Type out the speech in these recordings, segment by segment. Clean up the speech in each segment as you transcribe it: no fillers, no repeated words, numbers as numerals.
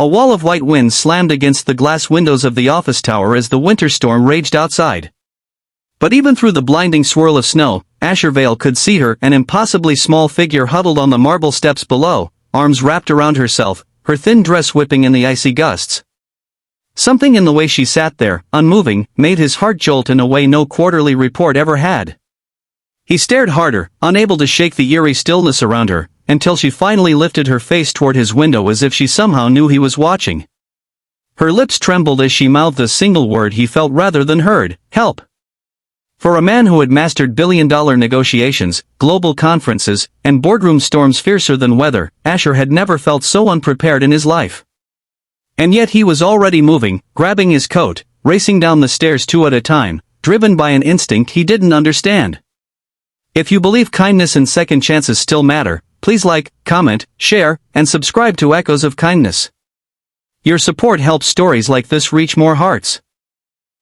A wall of white wind slammed against the glass windows of the office tower as the winter storm raged outside. But even through the blinding swirl of snow, Asher Vale could see her, an impossibly small figure huddled on the marble steps below, arms wrapped around herself, her thin dress whipping in the icy gusts. Something in the way she sat there, unmoving, made his heart jolt in a way no quarterly report ever had. He stared harder, unable to shake the eerie stillness around her, until she finally lifted her face toward his window as if she somehow knew he was watching. Her lips trembled as she mouthed a single word he felt rather than heard: help. For a man who had mastered billion-dollar negotiations, global conferences, and boardroom storms fiercer than weather, Asher had never felt so unprepared in his life. And yet he was already moving, grabbing his coat, racing down the stairs two at a time, driven by an instinct he didn't understand. If you believe kindness and second chances still matter, please like, comment, share, and subscribe to Echoes of Kindness. Your support helps stories like this reach more hearts.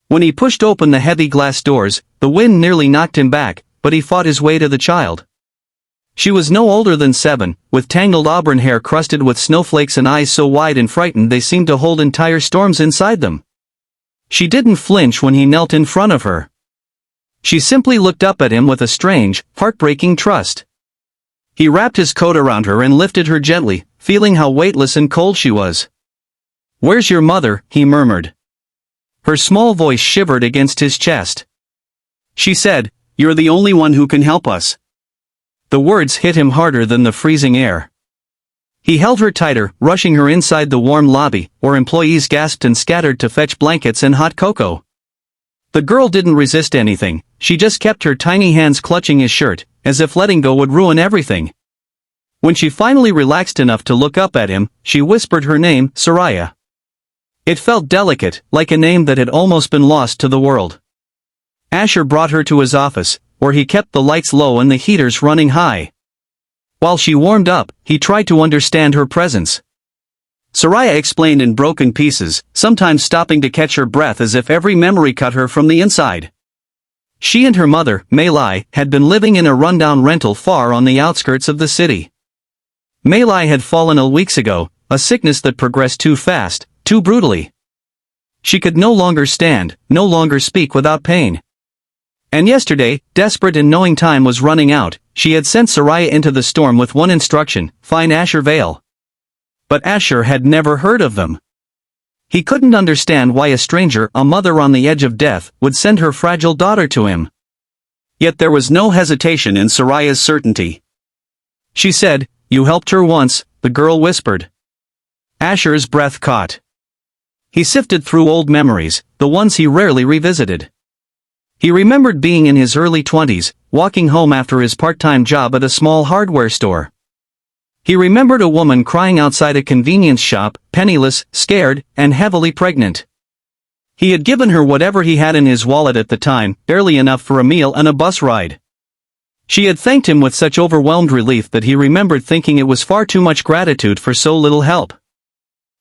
When he pushed open the heavy glass doors, the wind nearly knocked him back, but he fought his way to the child. She was no older than 7, with tangled auburn hair crusted with snowflakes and eyes so wide and frightened they seemed to hold entire storms inside them. She didn't flinch when he knelt in front of her. She simply looked up at him with a strange, heartbreaking trust. He wrapped his coat around her and lifted her gently, feeling how weightless and cold she was. "Where's your mother?" he murmured. Her small voice shivered against his chest. She said, "You're the only one who can help us." The words hit him harder than the freezing air. He held her tighter, rushing her inside the warm lobby, where employees gasped and scattered to fetch blankets and hot cocoa. The girl didn't resist anything, she just kept her tiny hands clutching his shirt, as if letting go would ruin everything. When she finally relaxed enough to look up at him, she whispered her name, Soraya. It felt delicate, like a name that had almost been lost to the world. Asher brought her to his office, where he kept the lights low and the heaters running high. While she warmed up, he tried to understand her presence. Soraya explained in broken pieces, sometimes stopping to catch her breath as if every memory cut her from the inside. She and her mother, Mei Lai, had been living in a rundown rental far on the outskirts of the city. Mei Lai had fallen ill weeks ago, a sickness that progressed too fast, too brutally. She could no longer stand, no longer speak without pain. And yesterday, desperate and knowing time was running out, she had sent Soraya into the storm with one instruction: find Asher Vale. But Asher had never heard of them. He couldn't understand why a stranger, a mother on the edge of death, would send her fragile daughter to him. Yet there was no hesitation in Soraya's certainty. She said, "You helped her once," the girl whispered. Asher's breath caught. He sifted through old memories, the ones he rarely revisited. He remembered being in his early 20s, walking home after his part-time job at a small hardware store. He remembered a woman crying outside a convenience shop, penniless, scared, and heavily pregnant. He had given her whatever he had in his wallet at the time, barely enough for a meal and a bus ride. She had thanked him with such overwhelmed relief that he remembered thinking it was far too much gratitude for so little help.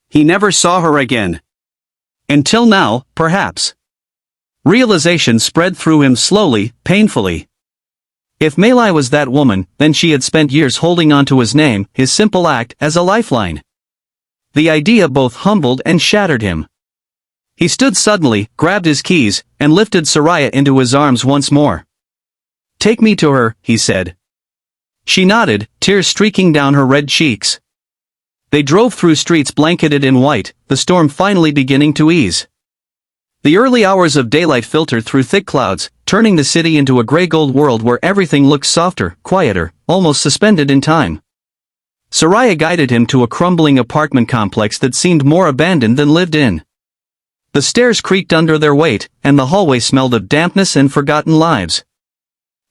He never saw her again. Until now, perhaps. Realization spread through him slowly, painfully. If Mei Lai was that woman, then she had spent years holding on to his name, his simple act, as a lifeline. The idea both humbled and shattered him. He stood suddenly, grabbed his keys, and lifted Soraya into his arms once more. "Take me to her," he said. She nodded, tears streaking down her red cheeks. They drove through streets blanketed in white, the storm finally beginning to ease. The early hours of daylight filtered through thick clouds, turning the city into a gray-gold world where everything looked softer, quieter, almost suspended in time. Soraya guided him to a crumbling apartment complex that seemed more abandoned than lived in. The stairs creaked under their weight, and the hallway smelled of dampness and forgotten lives.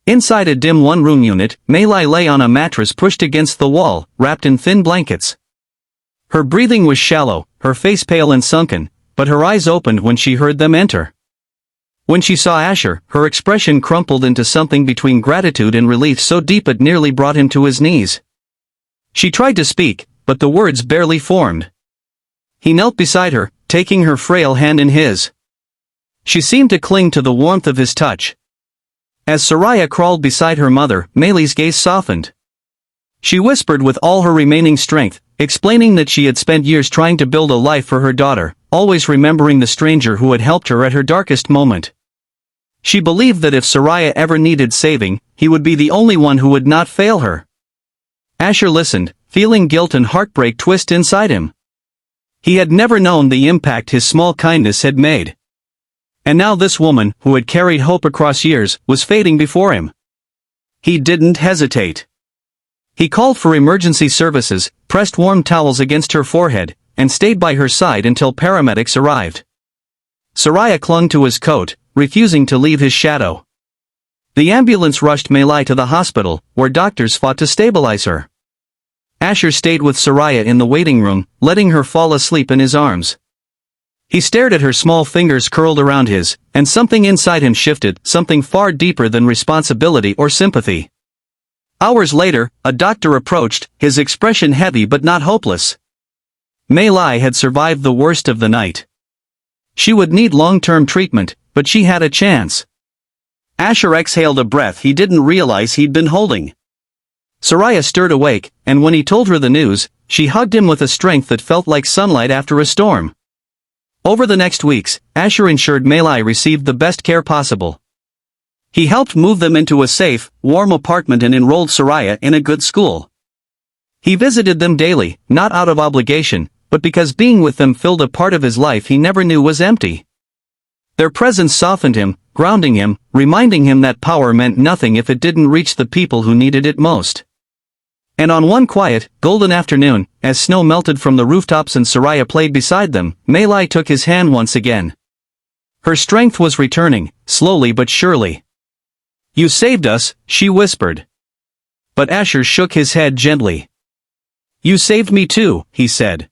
Inside a dim one-room unit, Mei Lai lay on a mattress pushed against the wall, wrapped in thin blankets. Her breathing was shallow, her face pale and sunken, but her eyes opened when she heard them enter. When she saw Asher, her expression crumpled into something between gratitude and relief so deep it nearly brought him to his knees. She tried to speak, but the words barely formed. He knelt beside her, taking her frail hand in his. She seemed to cling to the warmth of his touch. As Soraya crawled beside her mother, Mei Lai's gaze softened. She whispered with all her remaining strength, explaining that she had spent years trying to build a life for her daughter, always remembering the stranger who had helped her at her darkest moment. She believed that if Soraya ever needed saving, he would be the only one who would not fail her. Asher listened, feeling guilt and heartbreak twist inside him. He had never known the impact his small kindness had made. And now this woman, who had carried hope across years, was fading before him. He didn't hesitate. He called for emergency services, pressed warm towels against her forehead, and stayed by her side until paramedics arrived. Soraya clung to his coat, refusing to leave his shadow. The ambulance rushed Mei Lai to the hospital, where doctors fought to stabilize her. Asher stayed with Soraya in the waiting room, letting her fall asleep in his arms. He stared at her small fingers curled around his, and something inside him shifted, something far deeper than responsibility or sympathy. Hours later, a doctor approached, his expression heavy but not hopeless. Mei Lai had survived the worst of the night. She would need long-term treatment, but she had a chance. Asher exhaled a breath he didn't realize he'd been holding. Soraya stirred awake, and when he told her the news, she hugged him with a strength that felt like sunlight after a storm. Over the next weeks, Asher ensured Mei Lai received the best care possible. He helped move them into a safe, warm apartment and enrolled Soraya in a good school. He visited them daily, not out of obligation, but because being with them filled a part of his life he never knew was empty. Their presence softened him, grounding him, reminding him that power meant nothing if it didn't reach the people who needed it most. And on one quiet, golden afternoon, as snow melted from the rooftops and Soraya played beside them, Mei Lai took his hand once again. Her strength was returning, slowly but surely. "You saved us," she whispered. But Asher shook his head gently. "You saved me too," he said.